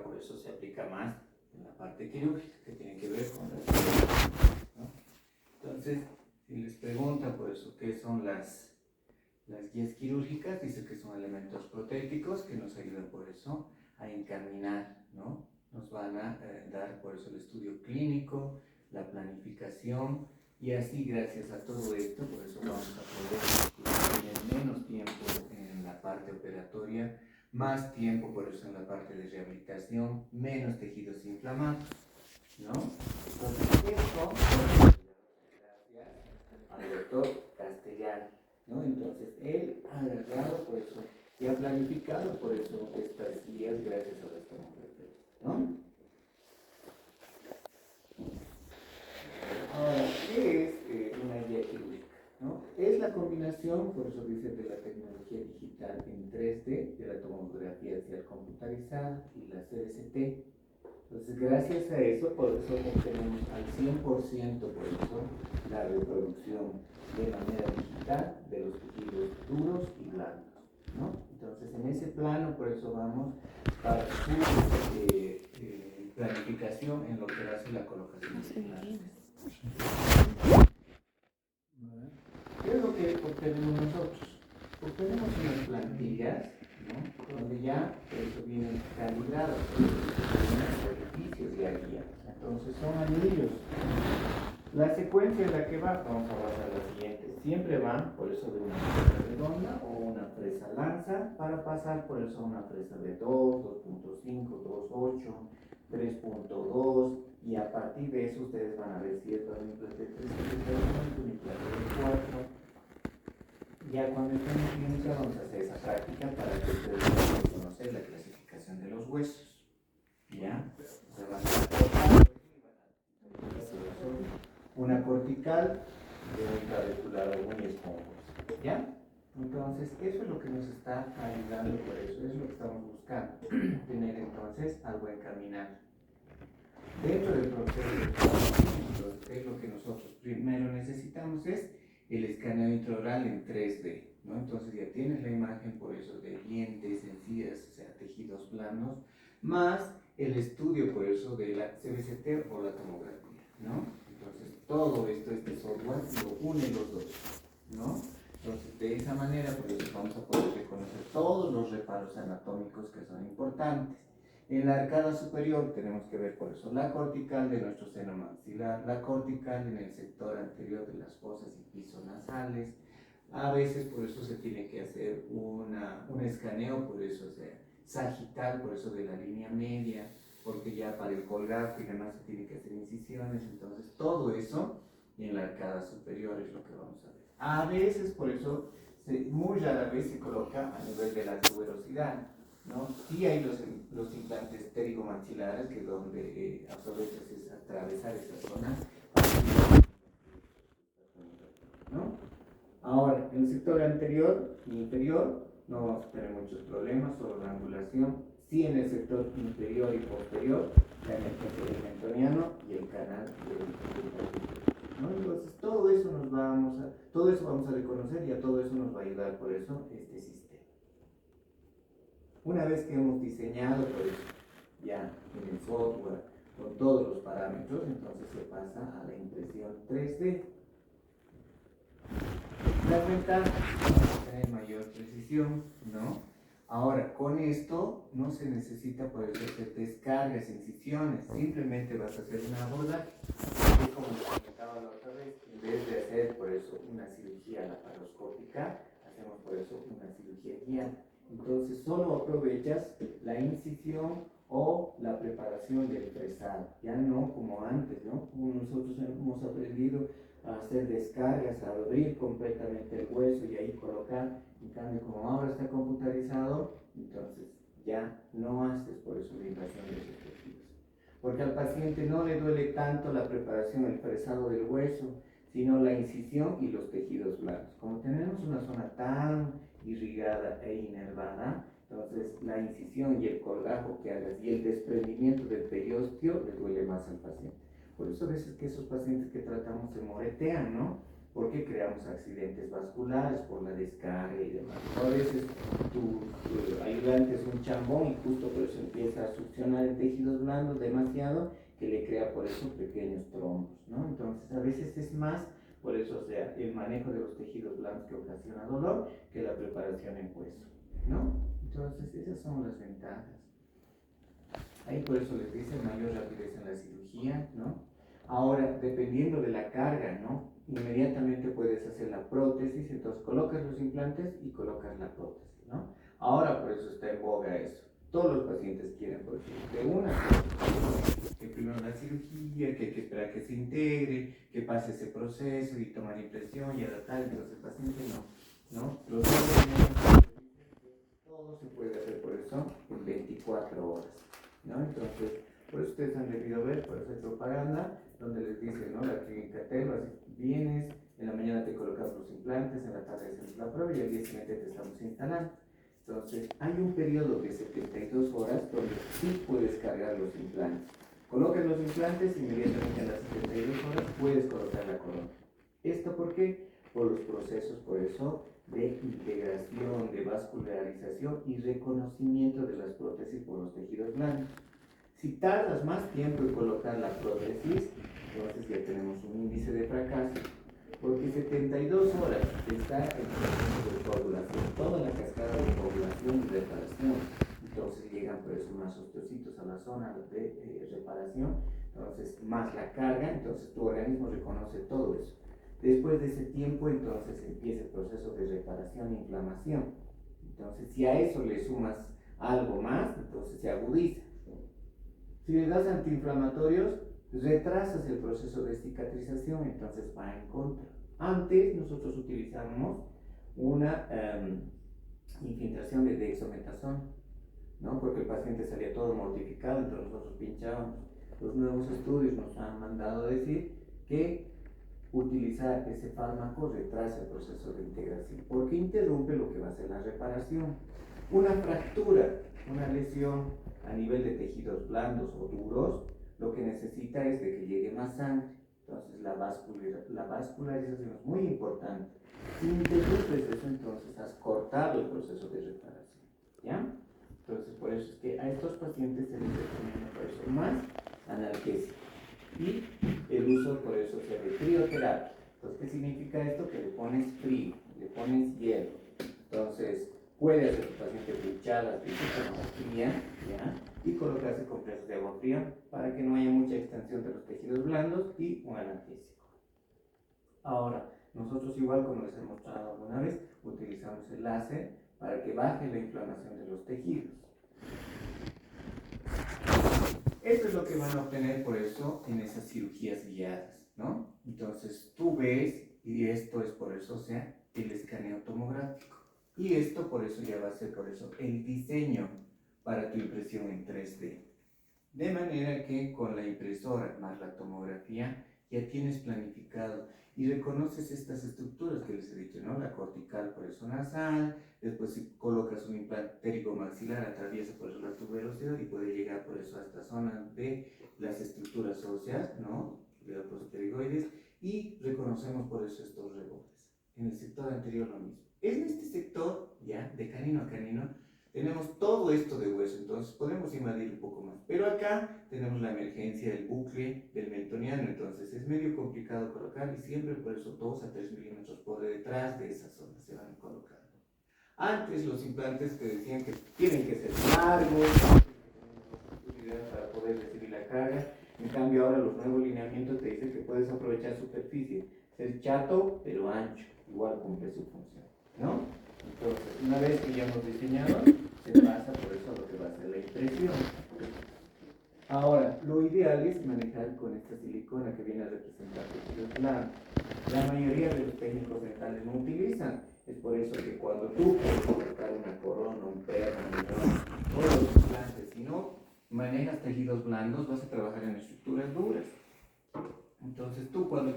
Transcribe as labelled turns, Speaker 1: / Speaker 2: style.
Speaker 1: ahora por eso se aplica más en la parte quirúrgica, que tiene que ver con la cirugía, ¿no? Entonces, si les pregunta por eso qué son las guías quirúrgicas, dice que son elementos protéticos que nos ayudan por eso a encaminar, ¿no? Nos van a dar por eso el estudio clínico, la planificación, y así gracias a todo esto, por eso vamos a poder tener menos tiempo en la parte operatoria, más tiempo por eso en la parte de rehabilitación, menos tejidos inflamados, ¿no? Entonces esto, gracias al doctor Castellano, ¿no? Entonces él ha agarrado por eso y ha planificado por eso estas guías gracias a las tomografías, ¿no? Ahora, ¿qué es una guía quirúrgica? ¿No? Es la combinación, por eso dice, de la tecnología digital en 3D, de la tomografía axial computarizada y la CBCT. Entonces, gracias a eso, por eso obtenemos al 100%, por eso, la reproducción de manera digital de los tejidos duros y blandos, ¿no? Entonces, en ese plano, por eso vamos para su planificación en lo que hace la colocación de implantes. ¿Qué es lo que obtenemos nosotros? Obtenemos unas plantillas, ¿no? Donde ya eso vienen calibradas, los edificios de guía. Entonces son anillos. La secuencia en la que va, vamos a basar la siguiente. Siempre van por eso de una fresa redonda o una fresa lanza para pasar por eso a una fresa de 2, 2.5, 2.8, 3.2, y a partir de eso ustedes van a ver si es un implante de 3, un implante de 4. Ya cuando estemos bien, vamos a hacer esa práctica para que ustedes puedan conocer la clasificación de los huesos. ¿Ya? Se van a cortar una cortical de un clavicular muy esponjoso. ¿Ya? Entonces, eso es lo que nos está ayudando, por eso es lo que estamos buscando, tener entonces algo encaminado. Dentro del proceso, ¿qué es lo que nosotros primero necesitamos? Es el escaneo intraoral en 3D, ¿no? Entonces ya tienes la imagen por eso de dientes, encías, o sea, tejidos blandos, más el estudio por eso de la CBCT o la tomografía, ¿no? Entonces todo esto, este software lo une los dos, ¿no? Entonces de esa manera por eso vamos a poder reconocer todos los reparos anatómicos que son importantes. En la arcada superior tenemos que ver por eso la cortical de nuestro seno maxilar, la cortical en el sector anterior de las fosas y pisos nasales. A veces por eso se tiene que hacer un escaneo, por eso, o sea, sagital, por eso de la línea media, porque ya para el colgate y demás se tiene que hacer incisiones. Entonces todo eso en la arcada superior es lo que vamos a ver. A veces por eso, muy rara vez se coloca a nivel de la tuberosidad, ¿no? Sí hay los implantes pterigomaxilares, que es donde aprovechas es atravesar esa zona, ¿no? Ahora, en el sector anterior e inferior no vamos a tener muchos problemas, solo la angulación. Sí, en el sector inferior y posterior, la emergencia del mentoniano y el canal del, ¿no? Entonces, todo eso vamos a reconocer, y a todo eso nos va a ayudar por eso este sistema. Una vez que hemos diseñado por eso, ya en el software, con todos los parámetros, entonces se pasa a la impresión 3D. Las ventajas, vamos a tener mayor precisión, ¿no? Ahora, con esto no se necesita por eso hacer descargas, incisiones, simplemente vas a hacer una abordaje. Y como les comentaba la otra vez, en vez de hacer por eso una cirugía laparoscópica, hacemos por eso una cirugía guiada. Entonces solo aprovechas la incisión o la preparación del fresado, ya no como antes, ¿no? Como nosotros hemos aprendido a hacer descargas, a abrir completamente el hueso y ahí colocar. En cambio, como ahora está computarizado, entonces ya no haces por eso la invasión de esos tejidos. Porque al paciente no le duele tanto la preparación, el fresado del hueso, sino la incisión y los tejidos blandos. Como tenemos una zona tan irrigada e inervada, entonces la incisión y el colgajo que hagas y el desprendimiento del periósteo le duele más al paciente. Por eso a veces que esos pacientes que tratamos se moretean, ¿no? porque creamos accidentes vasculares por la descarga y demás. A veces tu ayudante es un chambón y justo por eso empieza a succionar el tejidos blandos demasiado, que le crea por eso pequeños trombos, ¿no? Entonces a veces es más, por eso, o sea, el manejo de los tejidos blandos que ocasiona dolor que la preparación en hueso, ¿no? Entonces esas son las ventajas. Ahí por eso les dice mayor rapidez en la cirugía, ¿no? Ahora, dependiendo de la carga, ¿no? Inmediatamente puedes hacer la prótesis, entonces colocas los implantes y colocas la prótesis, ¿no? Ahora por eso está en boga eso. Todos los pacientes quieren, por ejemplo, de una que primero la cirugía, que hay que esperar que se integre, que pase ese proceso y tomar impresión y adaptar, entonces el paciente no. Los todo se puede hacer por eso en 24 horas, ¿no? Entonces, por eso ustedes han debido ver, por eso hay propaganda, donde les dicen, ¿no? La clínica Telva, vienes, en la mañana te colocamos los implantes, en la tarde hacemos la prueba y al día siguiente te estamos instalando. Entonces, hay un periodo de 72 horas donde sí puedes cargar los implantes. Colocas los implantes, inmediatamente a las 72 horas puedes colocar la corona. ¿Esto por qué? Por los procesos, por eso, de integración, de vascularización y reconocimiento de las prótesis por los tejidos blandos. Si tardas más tiempo en colocar la prótesis, entonces ya tenemos un índice de fracaso, porque 72 horas está el proceso de coagulación, toda la cascada de coagulación y reparación. Entonces llegan por eso más osteocitos a la zona de reparación, entonces más la carga, entonces tu organismo reconoce todo eso. Después de ese tiempo, entonces empieza el proceso de reparación e inflamación. Entonces, si a eso le sumas algo más, entonces se agudiza. Si le das antiinflamatorios, retrasas el proceso de cicatrización, entonces va en contra. Antes nosotros utilizamos una infiltración de dexametasona, ¿no? Porque el paciente salía todo mortificado, entonces nosotros pinchábamos. Los nuevos estudios nos han mandado decir que utilizar ese fármaco retrasa el proceso de integración, porque interrumpe lo que va a ser la reparación. Una fractura, una lesión a nivel de tejidos blandos o duros, lo que necesita es de que llegue más sangre. Entonces la vascularización es muy importante. Si interrumpes eso, entonces has cortado el proceso de reparación, ¿ya? Entonces por eso es que a estos pacientes se les recomienda por eso más analgésico. Y el uso, por eso, se de crioterapia. Entonces, ¿qué significa esto? Que le pones frío, le pones hielo. Entonces, puede hacer tu paciente pinchadas de fría, ¿ya? Y colocarse compresas de agua fría para que no haya mucha extensión de los tejidos blandos y un analgésico. Ahora, nosotros igual, como les he mostrado alguna vez, utilizamos el láser para que baje la inflamación de los tejidos. Esto es lo que van a obtener por eso en esas cirugías guiadas, ¿no? Entonces tú ves, y esto es por eso, o sea, el escaneo tomográfico. Y esto por eso ya va a ser por eso el diseño para tu impresión en 3D. De manera que con la impresora más la tomografía ya tienes planificado y reconoces estas estructuras que les he dicho, ¿no? La cortical por eso nasal, después si colocas un implante pterigomaxilar atraviesa por eso la tuberosidad y puede llegar por eso a esta zona de las estructuras óseas, ¿no? De los pterigoides, y reconocemos por eso estos rebotes. En el sector anterior lo mismo. En este sector, ya, de canino a canino, tenemos todo esto de hueso, entonces podemos invadir un poco más. Pero acá tenemos la emergencia del bucle del mentoniano, entonces es medio complicado colocar y siempre por eso 2 a 3 milímetros por detrás de esa zona se van colocando. Antes los implantes te decían que tienen que ser largos, para poder recibir la carga. En cambio ahora los nuevos lineamientos te dicen que puedes aprovechar superficie, ser chato pero ancho, igual cumple su función, ¿no? Entonces, una vez que ya hemos diseñado, se pasa por eso lo que va a ser la impresión. Ahora, lo ideal es manejar con esta silicona que viene a representar tejidos blandos. La mayoría de los técnicos dentales no utilizan. Es por eso que cuando tú puedes colocar una corona, un perno, todos los implantes, si no manejas tejidos blandos, vas a trabajar en estructuras duras. Entonces, tú cuando